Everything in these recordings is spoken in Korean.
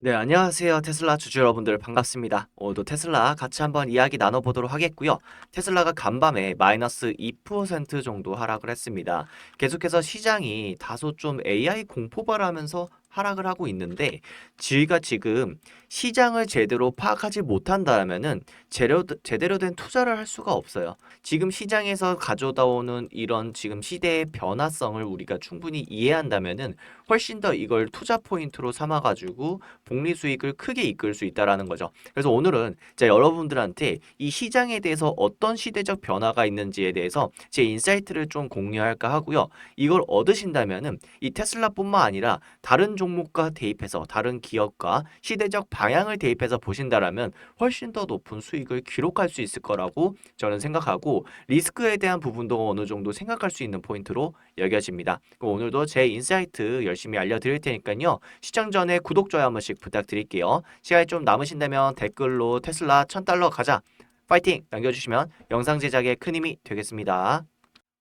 네, 안녕하세요. 테슬라 주주 여러분들 반갑습니다. 오늘도 테슬라 같이 한번 이야기 나눠보도록 하겠고요. 테슬라가 간밤에 마이너스 2% 정도 하락을 했습니다. 계속해서 시장이 다소 좀 AI 공포발하면서 하락을 하고 있는데 저희가 지금 시장을 제대로 파악하지 못한다면은 제대로 된 투자를 할 수가 없어요. 지금 시장에서 가져다 오는 이런 지금 시대의 변화성을 우리가 충분히 이해한다면은 훨씬 더 이걸 투자 포인트로 삼아가지고 복리 수익을 크게 이끌 수 있다라는 거죠. 그래서 오늘은 여러분들한테 이 시장에 대해서 어떤 시대적 변화가 있는지에 대해서 제 인사이트를 좀 공유할까 하고요. 이걸 얻으신다면은 이 테슬라뿐만 아니라 다른 종목과 대입해서 다른 기업과 시대적 방향을 대입해서 보신다라면 훨씬 더 높은 수익을 기록할 수 있을 거라고 저는 생각하고 리스크에 대한 부분도 어느 정도 생각할 수 있는 포인트로 여겨집니다. 그럼 오늘도 제 인사이트 열심히 알려드릴 테니까요. 시청 전에 구독, 좋아요 한 번씩 부탁드릴게요. 시간이 좀 남으신다면 댓글로 테슬라 1000달러 가자. 파이팅! 남겨주시면 영상 제작에 큰 힘이 되겠습니다.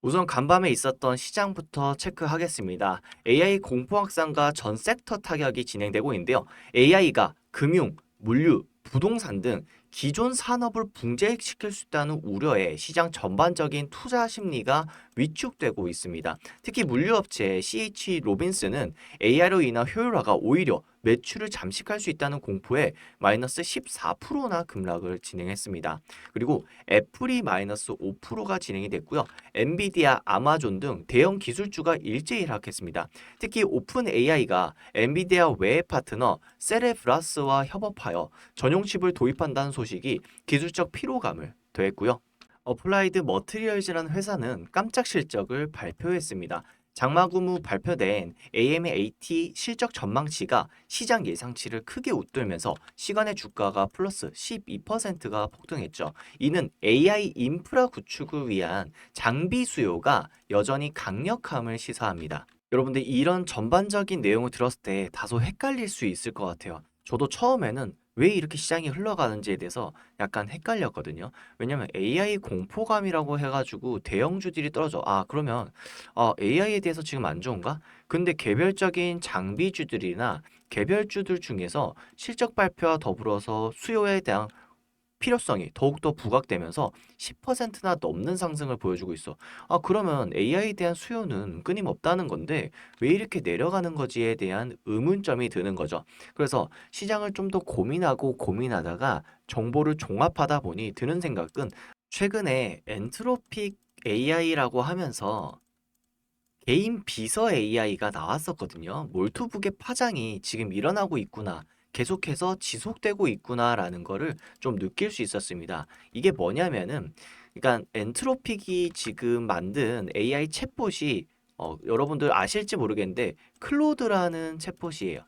우선 간밤에 있었던 시장부터 체크하겠습니다. AI 공포 확산과 전 섹터 타격이 진행되고 있는데요. AI가 금융, 물류, 부동산 등 기존 산업을 붕괴시킬 수 있다는 우려에 시장 전반적인 투자 심리가 위축되고 있습니다. 특히 물류업체 CH 로빈스는 AI로 인한 효율화가 오히려 매출을 잠식할 수 있다는 공포에 마이너스 14%나 급락을 진행했습니다. 그리고 애플이 마이너스 5%가 진행이 됐고요. 엔비디아, 아마존 등 대형 기술주가 일제히 하락했습니다. 특히 오픈 AI가 엔비디아 외의 파트너 세레브라스와 협업하여 전용 칩을 도입한다는 소식이 기술적 피로감을 더했고요. 어플라이드 머트리얼즈라는 회사는 깜짝 실적을 발표했습니다. 장마 근무 발표된 AMAT 실적 전망치가 시장 예상치를 크게 웃돌면서 시간의 주가가 플러스 12%가 폭등했죠. 이는 AI 인프라 구축을 위한 장비 수요가 여전히 강력함을 시사합니다. 여러분들 이런 전반적인 내용을 들었을 때 다소 헷갈릴 수 있을 것 같아요. 저도 처음에는 왜 이렇게 시장이 흘러가는지에 대해서 약간 헷갈렸거든요. 왜냐면 AI 공포감이라고 해가지고 대형주들이 떨어져. 아, 그러면 AI에 대해서 지금 안 좋은가? 근데 개별적인 장비주들이나 개별주들 중에서 실적 발표와 더불어서 수요에 대한 필요성이 더욱더 부각되면서 10%나 넘는 상승을 보여주고 있어. 아, 그러면 AI에 대한 수요는 끊임없다는 건데 왜 이렇게 내려가는 거지에 대한 의문점이 드는 거죠. 그래서 시장을 좀 더 고민하고 고민하다가 정보를 종합하다 보니 드는 생각은 최근에 엔트로픽 AI라고 하면서 개인 비서 AI가 나왔었거든요. 몰투북의 파장이 지금 일어나고 있구나. 계속해서 지속되고 있구나라는 거를 좀 느낄 수 있었습니다. 이게 뭐냐면은, 그러니까 엔트로픽이 지금 만든 AI 챗봇이 여러분들 아실지 모르겠는데 클로드라는 챗봇이에요.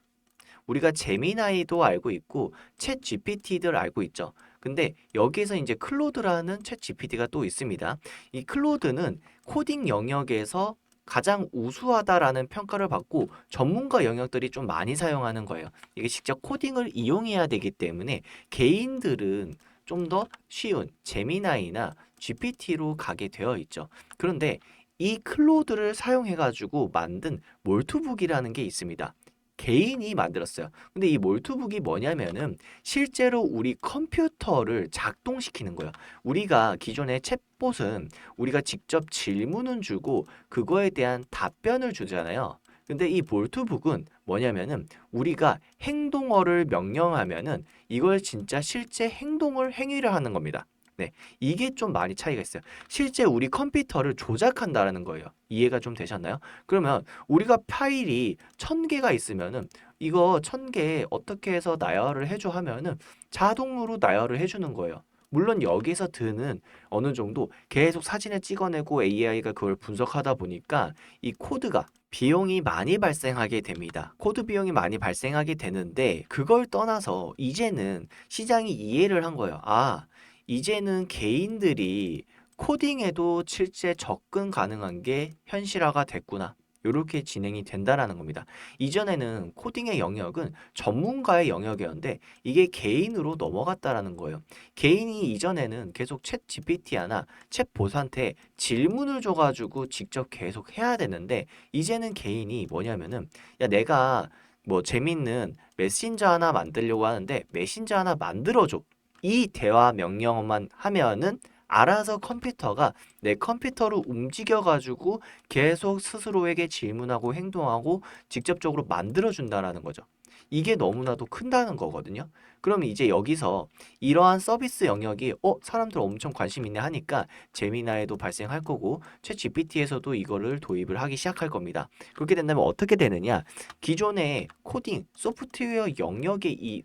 우리가 제미나이도 알고 있고 챗 GPT들 알고 있죠. 근데 여기에서 이제 클로드라는 챗 GPT가 또 있습니다. 이 클로드는 코딩 영역에서 가장 우수하다라는 평가를 받고 전문가 영역들이 좀 많이 사용하는 거예요. 이게 직접 코딩을 이용해야 되기 때문에 개인들은 좀 더 쉬운 제미나이나 GPT로 가게 되어 있죠. 그런데 이 클로드를 사용해 가지고 만든 몰투북이라는 게 있습니다. 개인이 만들었어요. 근데 이 몰투북이 뭐냐면은 실제로 우리 컴퓨터를 작동시키는 거예요. 우리가 기존의 챗봇은 우리가 직접 질문은 주고 그거에 대한 답변을 주잖아요. 근데 이 몰투북은 뭐냐면은 우리가 행동어를 명령하면은 이걸 진짜 실제 행위를 하는 겁니다. 네, 이게 좀 많이 차이가 있어요. 실제 우리 컴퓨터를 조작한다라는 거예요. 이해가 좀 되셨나요? 그러면 우리가 파일이 1000개가 있으면은 이거 1000개 어떻게 해서 나열을 해줘 하면은 자동으로 나열을 해주는 거예요. 물론 여기서 드는 어느 정도 계속 사진을 찍어내고 AI가 그걸 분석하다 보니까 이 코드가 비용이 많이 발생하게 됩니다. 코드 비용이 많이 발생하게 되는데 그걸 떠나서 이제는 시장이 이해를 한 거예요. 아, 이제는 개인들이 코딩에도 실제 접근 가능한 게 현실화가 됐구나. 이렇게 진행이 된다라는 겁니다. 이전에는 코딩의 영역은 전문가의 영역이었는데 이게 개인으로 넘어갔다라는 거예요. 개인이 이전에는 계속 챗 GPT나 챗봇한테 질문을 줘가지고 직접 계속 해야 되는데 이제는 개인이 뭐냐면은 야 내가 뭐 재밌는 메신저 하나 만들려고 하는데 메신저 하나 만들어줘. 이 대화 명령어만 하면은 알아서 컴퓨터가 내 컴퓨터로 움직여가지고 계속 스스로에게 질문하고 행동하고 직접적으로 만들어준다라는 거죠. 이게 너무나도 큰다는 거거든요. 그럼 이제 여기서 이러한 서비스 영역이 사람들 엄청 관심 있네 하니까 제미나이도 발생할 거고 챗 GPT에서도 이거를 도입을 하기 시작할 겁니다. 그렇게 된다면 어떻게 되느냐? 기존의 코딩, 소프트웨어 영역의 이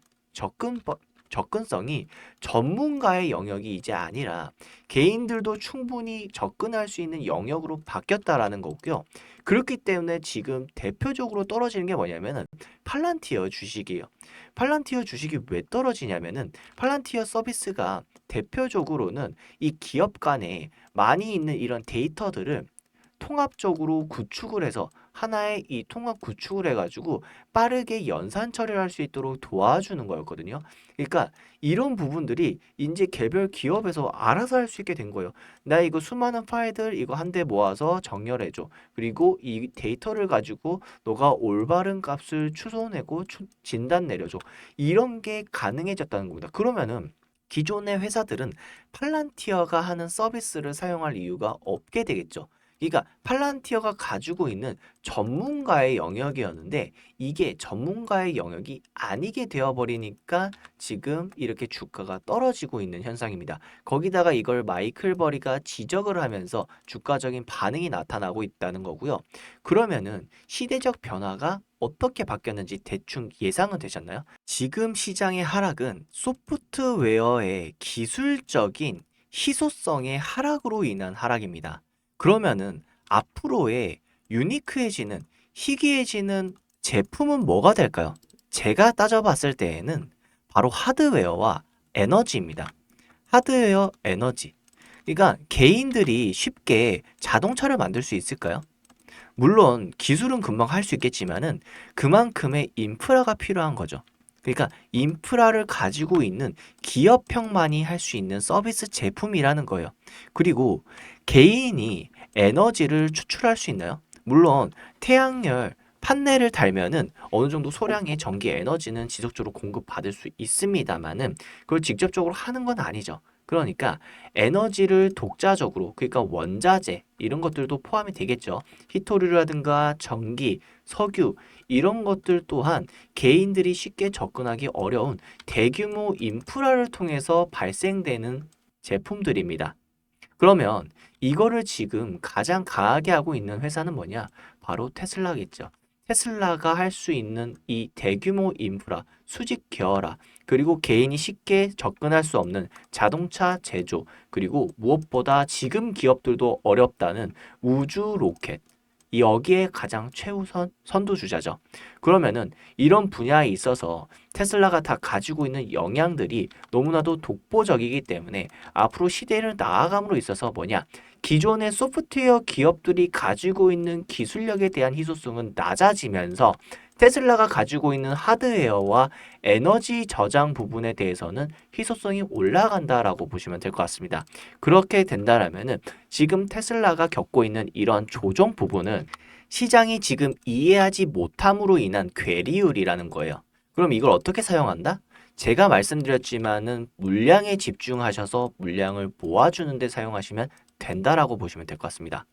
접근성이 전문가의 영역이 이제 아니라 개인들도 충분히 접근할 수 있는 영역으로 바뀌었다라는 거고요. 그렇기 때문에 지금 대표적으로 떨어지는 게 뭐냐면은 팔란티어 주식이에요. 팔란티어 주식이 왜 떨어지냐면은 팔란티어 서비스가 대표적으로는 이 기업 간에 많이 있는 이런 데이터들을 통합적으로 구축을 해서 하나의 이 통합 구축을 해가지고 빠르게 연산 처리를 할 수 있도록 도와주는 거였거든요. 그러니까 이런 부분들이 이제 개별 기업에서 알아서 할 수 있게 된 거예요. 나 이거 수많은 파일들 이거 한데 모아서 정렬해줘. 그리고 이 데이터를 가지고 너가 올바른 값을 추론하고 진단 내려줘. 이런 게 가능해졌다는 겁니다. 그러면은 기존의 회사들은 팔란티어가 하는 서비스를 사용할 이유가 없게 되겠죠. 그러니까 팔란티어가 가지고 있는 전문가의 영역이었는데 이게 전문가의 영역이 아니게 되어버리니까 지금 이렇게 주가가 떨어지고 있는 현상입니다. 거기다가 이걸 마이클 버리가 지적을 하면서 주가적인 반응이 나타나고 있다는 거고요. 그러면은 시대적 변화가 어떻게 바뀌었는지 대충 예상은 되셨나요? 지금 시장의 하락은 소프트웨어의 기술적인 희소성의 하락으로 인한 하락입니다. 그러면은 앞으로의 유니크해지는 희귀해지는 제품은 뭐가 될까요? 제가 따져봤을 때에는 바로 하드웨어와 에너지입니다. 하드웨어, 에너지. 그러니까 개인들이 쉽게 자동차를 만들 수 있을까요? 물론 기술은 금방 할 수 있겠지만은 그만큼의 인프라가 필요한 거죠. 그러니까 인프라를 가지고 있는 기업형만이 할 수 있는 서비스 제품이라는 거예요. 그리고 개인이 에너지를 추출할 수 있나요? 물론 태양열 판넬을 달면은 어느 정도 소량의 전기 에너지는 지속적으로 공급받을 수 있습니다만은 그걸 직접적으로 하는 건 아니죠. 그러니까 에너지를 독자적으로 그러니까 원자재 이런 것들도 포함이 되겠죠. 히토류라든가 전기, 석유 이런 것들 또한 개인들이 쉽게 접근하기 어려운 대규모 인프라를 통해서 발생되는 제품들입니다. 그러면 이거를 지금 가장 강하게 하고 있는 회사는 뭐냐? 바로 테슬라겠죠. 테슬라가 할 수 있는 이 대규모 인프라, 수직 계열화, 그리고 개인이 쉽게 접근할 수 없는 자동차 제조, 그리고 무엇보다 지금 기업들도 어렵다는 우주 로켓, 여기에 가장 최우선 선두주자죠. 그러면은 이런 분야에 있어서 테슬라가 다 가지고 있는 영향들이 너무나도 독보적이기 때문에 앞으로 시대를 나아감으로 있어서 뭐냐? 기존의 소프트웨어 기업들이 가지고 있는 기술력에 대한 희소성은 낮아지면서 테슬라가 가지고 있는 하드웨어와 에너지 저장 부분에 대해서는 희소성이 올라간다라고 보시면 될 것 같습니다. 그렇게 된다라면은 지금 테슬라가 겪고 있는 이런 조정 부분은 시장이 지금 이해하지 못함으로 인한 괴리율이라는 거예요. 그럼 이걸 어떻게 사용한다? 제가 말씀드렸지만은 물량에 집중하셔서 물량을 모아주는 데 사용하시면 된다라고 보시면 될 것 같습니다.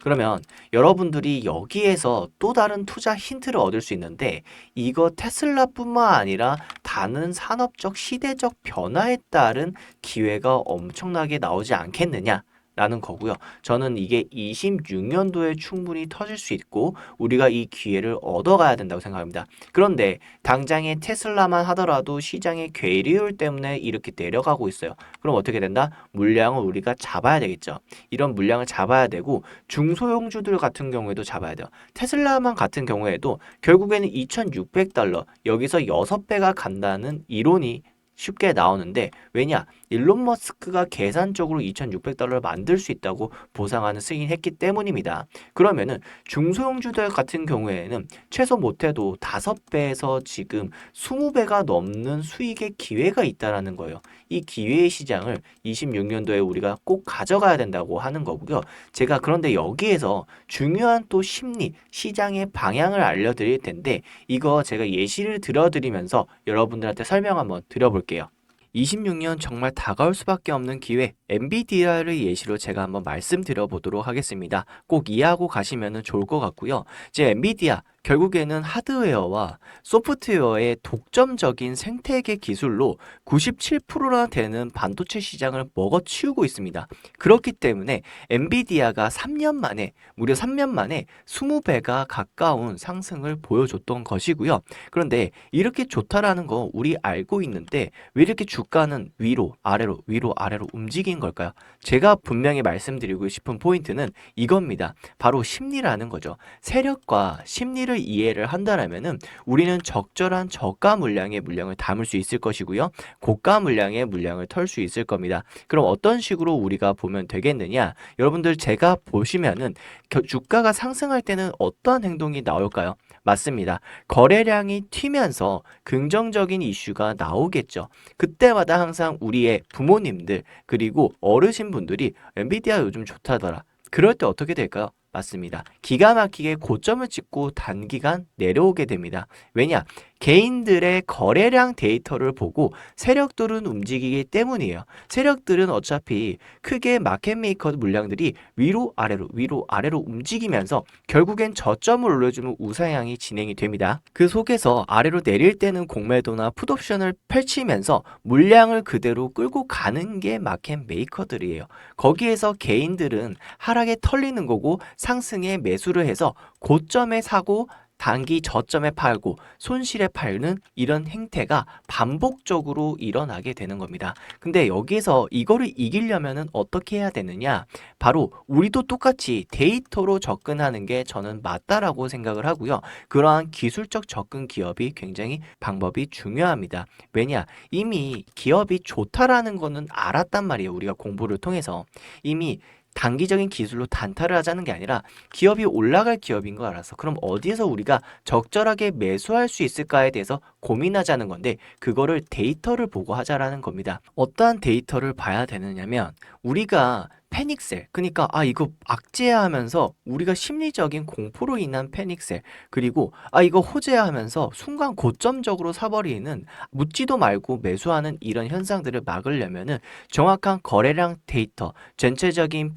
그러면 여러분들이 여기에서 또 다른 투자 힌트를 얻을 수 있는데 이거 테슬라뿐만 아니라 다른 산업적 시대적 변화에 따른 기회가 엄청나게 나오지 않겠느냐? 라는 거고요. 저는 이게 26년도에 충분히 터질 수 있고 우리가 이 기회를 얻어가야 된다고 생각합니다. 그런데 당장의 테슬라만 하더라도 시장의 괴리율 때문에 이렇게 내려가고 있어요. 그럼 어떻게 된다? 물량을 우리가 잡아야 되겠죠. 이런 물량을 잡아야 되고 중소형주들 같은 경우에도 잡아야 돼요. 테슬라만 같은 경우에도 결국에는 $2,600 여기서 6배가 간다는 이론이 쉽게 나오는데 왜냐? 일론 머스크가 계산적으로 2,600달러를 만들 수 있다고 보상하는 승인했기 때문입니다. 그러면은 중소형주들 같은 경우에는 최소 못해도 5배에서 지금 20배가 넘는 수익의 기회가 있다라는 거예요. 이 기회의 시장을 26년도에 우리가 꼭 가져가야 된다고 하는 거고요. 제가 그런데 여기에서 중요한 또 심리, 시장의 방향을 알려드릴 텐데 이거 제가 예시를 들어드리면서 여러분들한테 설명 한번 드려볼게요. 26년 정말 다가올 수밖에 없는 기회, 엔비디아를 예시로 제가 한번 말씀드려 보도록 하겠습니다. 꼭 이해하고 가시면 좋을 것 같고요. 이제 엔비디아 결국에는 하드웨어와 소프트웨어의 독점적인 생태계 기술로 97%나 되는 반도체 시장을 먹어치우고 있습니다. 그렇기 때문에 엔비디아가 3년 만에 무려 3년 만에 20배가 가까운 상승을 보여줬던 것이고요. 그런데 이렇게 좋다라는 거 우리 알고 있는데 왜 이렇게 주가는 위로 아래로 움직인 걸까요? 제가 분명히 말씀드리고 싶은 포인트는 이겁니다. 바로 심리라는 거죠. 세력과 심리를 이해를 한다라면은 우리는 적절한 저가 물량의 물량을 담을 수 있을 것이고요. 고가 물량의 물량을 털 수 있을 겁니다. 그럼 어떤 식으로 우리가 보면 되겠느냐? 여러분들 제가 보시면은 주가가 상승할 때는 어떠한 행동이 나올까요? 맞습니다. 거래량이 튀면서 긍정적인 이슈가 나오겠죠. 그때마다 항상 우리의 부모님들 그리고 어르신분들이 엔비디아 요즘 좋다더라. 그럴 때 어떻게 될까요? 맞습니다. 기가 막히게 고점을 찍고 단기간 내려오게 됩니다. 왜냐? 개인들의 거래량 데이터를 보고 세력들은 움직이기 때문이에요. 세력들은 어차피 크게 마켓메이커 물량들이 위로 아래로 움직이면서 결국엔 저점을 올려주는 우상향이 진행이 됩니다. 그 속에서 아래로 내릴 때는 공매도나 풋옵션을 펼치면서 물량을 그대로 끌고 가는 게 마켓메이커들이에요. 거기에서 개인들은 하락에 털리는 거고 상승에 매수를 해서 고점에 사고 단기 저점에 팔고 손실에 팔는 이런 행태가 반복적으로 일어나게 되는 겁니다. 근데 여기서 이거를 이기려면은 어떻게 해야 되느냐? 바로 우리도 똑같이 데이터로 접근하는 게 저는 맞다라고 생각을 하고요. 그러한 기술적 접근 기업이 굉장히 방법이 중요합니다. 왜냐? 이미 기업이 좋다라는 거는 알았단 말이에요. 우리가 공부를 통해서 이미 단기적인 기술로 단타를 하자는 게 아니라 기업이 올라갈 기업인 거 알아서 그럼 어디에서 우리가 적절하게 매수할 수 있을까에 대해서 고민하자는 건데 그거를 데이터를 보고 하자라는 겁니다. 어떠한 데이터를 봐야 되느냐면 우리가 패닉셀 그러니까 이거 악재야 하면서 우리가 심리적인 공포로 인한 패닉셀 그리고 이거 호재야 하면서 순간 고점적으로 사버리는 묻지도 말고 매수하는 이런 현상들을 막으려면은 정확한 거래량 데이터 전체적인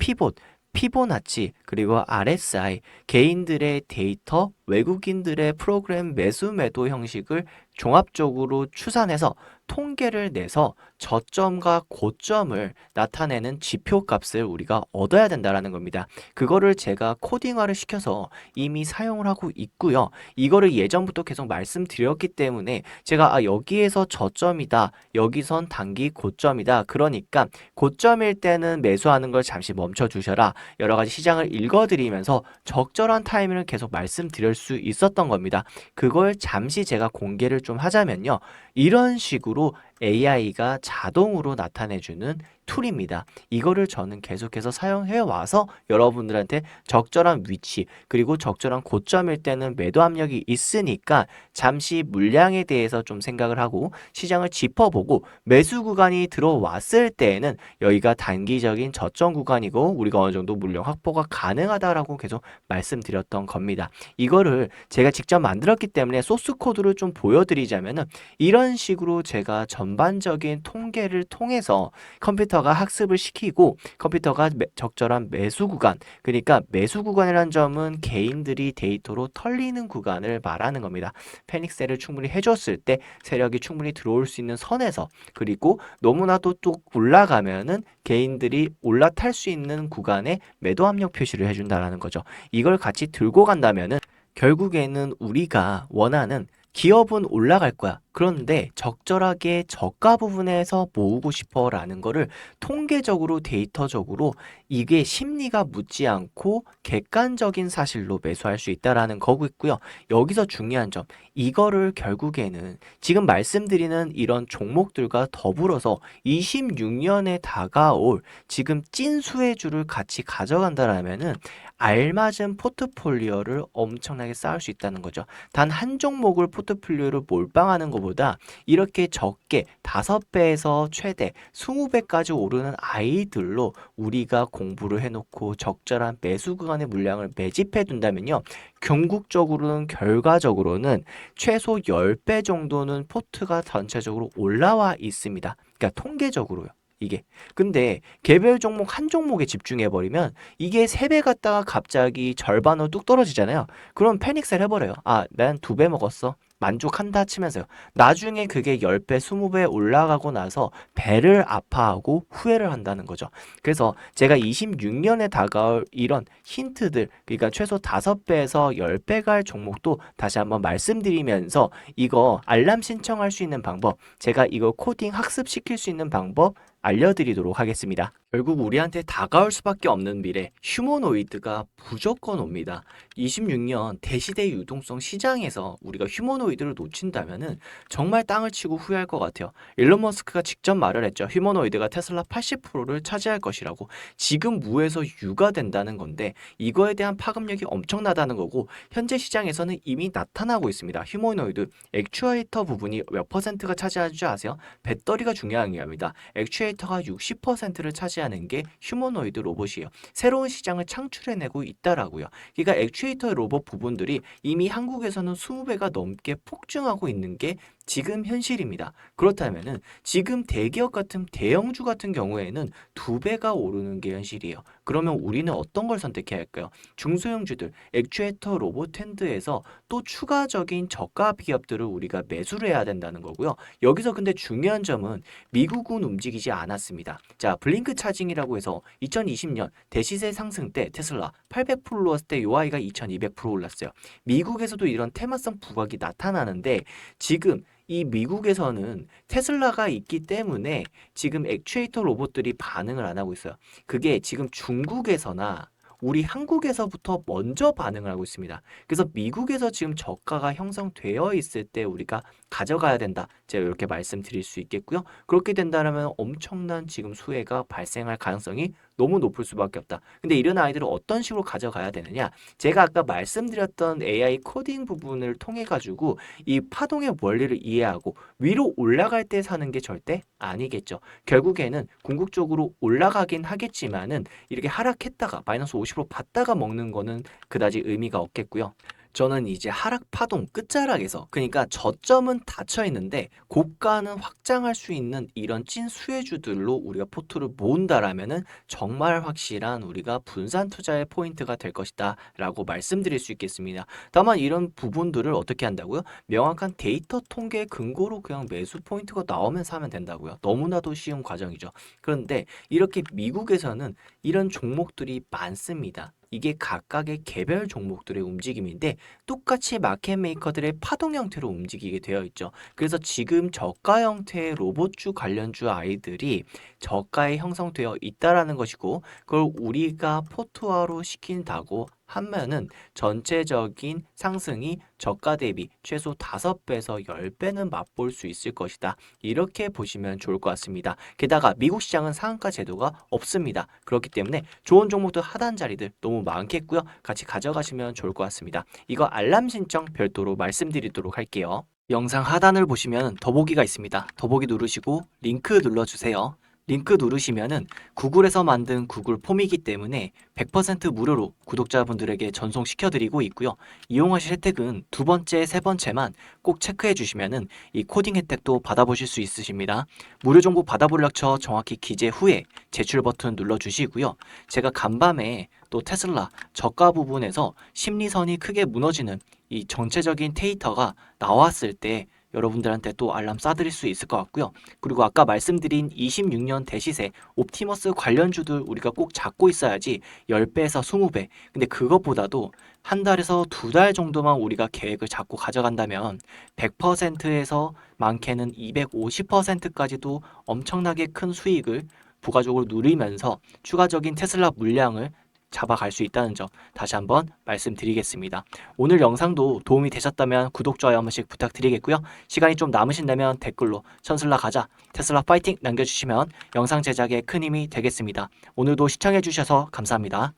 피보나치 그리고 RSI 개인들의 데이터 외국인들의 프로그램 매수 매도 형식을 종합적으로 추산해서 통계를 내서 저점과 고점을 나타내는 지표 값을 우리가 얻어야 된다라는 겁니다. 그거를 제가 코딩화를 시켜서 이미 사용을 하고 있고요. 이거를 예전부터 계속 말씀드렸기 때문에 제가 여기에서 저점이다. 여기선 단기 고점이다. 그러니까 고점일 때는 매수하는 걸 잠시 멈춰 주셔라. 여러 가지 시장을 읽어드리면서 적절한 타이밍을 계속 말씀드릴 수 있었던 겁니다. 그걸 잠시 제가 공개를 좀 하자면요. 이런 식으로 AI가 자동으로 나타내주는 툴입니다. 이거를 저는 계속해서 사용해 와서 여러분들한테 적절한 위치 그리고 적절한 고점일 때는 매도 압력이 있으니까 잠시 물량에 대해서 좀 생각을 하고 시장을 짚어보고 매수 구간이 들어왔을 때에는 여기가 단기적인 저점 구간이고 우리가 어느 정도 물량 확보가 가능하다라고 계속 말씀드렸던 겁니다. 이거를 제가 직접 만들었기 때문에 소스 코드를 좀 보여드리자면은 이런 식으로 제가 전반적인 통계를 통해서 컴퓨터가 학습을 시키고 컴퓨터가 적절한 매수 구간 그러니까 매수 구간이라는 점은 개인들이 데이터로 털리는 구간을 말하는 겁니다. 패닉셀을 충분히 해줬을 때 세력이 충분히 들어올 수 있는 선에서 그리고 너무나도 또 올라가면은 개인들이 올라탈 수 있는 구간에 매도 압력 표시를 해준다라는 거죠. 이걸 같이 들고 간다면은 결국에는 우리가 원하는 기업은 올라갈 거야. 그런데 적절하게 저가 부분에서 모으고 싶어라는 거를 통계적으로 데이터적으로 이게 심리가 묻지 않고 객관적인 사실로 매수할 수 있다라는 거고있고요. 여기서 중요한 점, 이거를 결국에는 지금 말씀드리는 이런 종목들과 더불어서 26년에 다가올 지금 찐 수혜주를 같이 가져간다라면은 알맞은 포트폴리오를 엄청나게 쌓을 수 있다는 거죠. 단 한 종목을 포트폴리오로 몰빵하는 것보다 이렇게 적게 5배에서 최대 20배까지 오르는 아이들로 우리가 공부를 해놓고 적절한 매수 구간의 물량을 매집해 둔다면요. 궁극적으로는 결과적으로는 최소 10배 정도는 포트가 전체적으로 올라와 있습니다. 그러니까 통계적으로요. 이게. 근데 개별 종목 한 종목에 집중해 버리면 이게 3배 갔다가 갑자기 절반으로 뚝 떨어지잖아요. 그럼 패닉셀 해버려요. 아, 난 2배 먹었어. 만족한다 치면서요. 나중에 그게 10배, 20배 올라가고 나서 배를 아파하고 후회를 한다는 거죠. 그래서 제가 26년에 다가올 이런 힌트들, 그러니까 최소 5배에서 10배 갈 종목도 다시 한번 말씀드리면서 이거 알람 신청할 수 있는 방법, 제가 이거 코딩 학습시킬 수 있는 방법 알려드리도록 하겠습니다. 결국 우리한테 다가올 수밖에 없는 미래, 휴머노이드가 무조건 옵니다. 26년 대시대 유동성 시장에서 우리가 휴머노이드를 놓친다면은 정말 땅을 치고 후회할 것 같아요. 일론 머스크가 직접 말을 했죠. 휴머노이드가 테슬라 80%를 차지할 것이라고. 지금 무에서 유가 된다는 건데 이거에 대한 파급력이 엄청나다는 거고, 현재 시장에서는 이미 나타나고 있습니다. 휴머노이드 액추에이터 부분이 몇 퍼센트가 차지하는 줄 아세요? 배터리가 중요한 겁니다. 액추에이터가 60%를 차지하는 게 휴머노이드 로봇이에요. 새로운 시장을 창출해내고 있다라고요. 그러니까 액추에이터 로봇 부분들이 이미 한국에서는 20배가 넘게 폭증하고 있는 게 지금 현실입니다. 그렇다면은 지금 대기업 같은 대형주 같은 경우에는 2배가 오르는 게 현실이에요. 그러면 우리는 어떤 걸 선택해야 할까요? 중소형주들, 액추에이터 로봇 핸드에서 또 추가적인 저가 기업들을 우리가 매수를 해야 된다는 거고요. 여기서 근데 중요한 점은 미국은 움직이지 않았습니다. 자, 블링크 차징이라고 해서 2020년 대시세 상승 때 테슬라 800% 올랐을 때 요 아이가 2200% 올랐어요. 미국에서도 이런 테마성 부각이 나타나는데 지금 이 미국에서는 테슬라가 있기 때문에 지금 액추에이터 로봇들이 반응을 안 하고 있어요. 그게 지금 중국에서나 우리 한국에서부터 먼저 반응을 하고 있습니다. 그래서 미국에서 지금 저가가 형성되어 있을 때 우리가 가져가야 된다. 제가 이렇게 말씀드릴 수 있겠고요. 그렇게 된다면 엄청난 지금 수혜가 발생할 가능성이 너무 높을 수밖에 없다. 근데 이런 아이들을 어떤 식으로 가져가야 되느냐? 제가 아까 말씀드렸던 AI 코딩 부분을 통해 가지고 이 파동의 원리를 이해하고 위로 올라갈 때 사는 게 절대 아니겠죠. 결국에는 궁극적으로 올라가긴 하겠지만은 이렇게 하락했다가 마이너스 50% 받다가 먹는 거는 그다지 의미가 없겠고요. 저는 이제 하락 파동 끝자락에서, 그러니까 저점은 닫혀 있는데 고가는 확장할 수 있는 이런 찐 수혜주들로 우리가 포트를 모은다라면은 정말 확실한 우리가 분산 투자의 포인트가 될 것이다 라고 말씀드릴 수 있겠습니다. 다만 이런 부분들을 어떻게 한다고요? 명확한 데이터 통계 근거로 그냥 매수 포인트가 나오면 사면 된다고요. 너무나도 쉬운 과정이죠. 그런데 이렇게 미국에서는 이런 종목들이 많습니다. 이게 각각의 개별 종목들의 움직임인데 똑같이 마켓 메이커들의 파동 형태로 움직이게 되어 있죠. 그래서 지금 저가 형태의 로봇주 관련주 아이들이 저가에 형성되어 있다라는 것이고, 그걸 우리가 포트화로 시킨다고 하면은 전체적인 상승이 저가 대비 최소 5배에서 10배는 맛볼 수 있을 것이다. 이렇게 보시면 좋을 것 같습니다. 게다가 미국 시장은 상한가 제도가 없습니다. 그렇기 때문에 좋은 종목들 하단 자리들 너무 많겠고요. 같이 가져가시면 좋을 것 같습니다. 이거 알람 신청 별도로 말씀드리도록 할게요. 영상 하단을 보시면 더보기가 있습니다. 더보기 누르시고 링크 눌러주세요. 링크 누르시면은 구글에서 만든 구글 폼이기 때문에 100% 무료로 구독자분들에게 전송시켜드리고 있고요. 이용하실 혜택은 두 번째, 세 번째만 꼭 체크해 주시면은 이 코딩 혜택도 받아보실 수 있으십니다. 무료 정보 받아보려 쳐 정확히 기재 후에 제출 버튼 눌러주시고요. 제가 간밤에 또 테슬라 저가 부분에서 심리선이 크게 무너지는 이 전체적인 데이터가 나왔을 때 여러분들한테 또 알람 쏴드릴 수 있을 것 같고요. 그리고 아까 말씀드린 26년 대시세 옵티머스 관련주들 우리가 꼭 잡고 있어야지 10배에서 20배. 근데 그것보다도 한 달에서 두 달 정도만 우리가 계획을 잡고 가져간다면 100%에서 많게는 250%까지도 엄청나게 큰 수익을 부가적으로 누리면서 추가적인 테슬라 물량을 잡아갈 수 있다는 점 다시 한번 말씀드리겠습니다. 오늘 영상도 도움이 되셨다면 구독, 좋아요 한 번씩 부탁드리겠고요. 시간이 좀 남으신다면 댓글로 천슬라 가자, 테슬라 파이팅 남겨주시면 영상 제작에 큰 힘이 되겠습니다. 오늘도 시청해주셔서 감사합니다.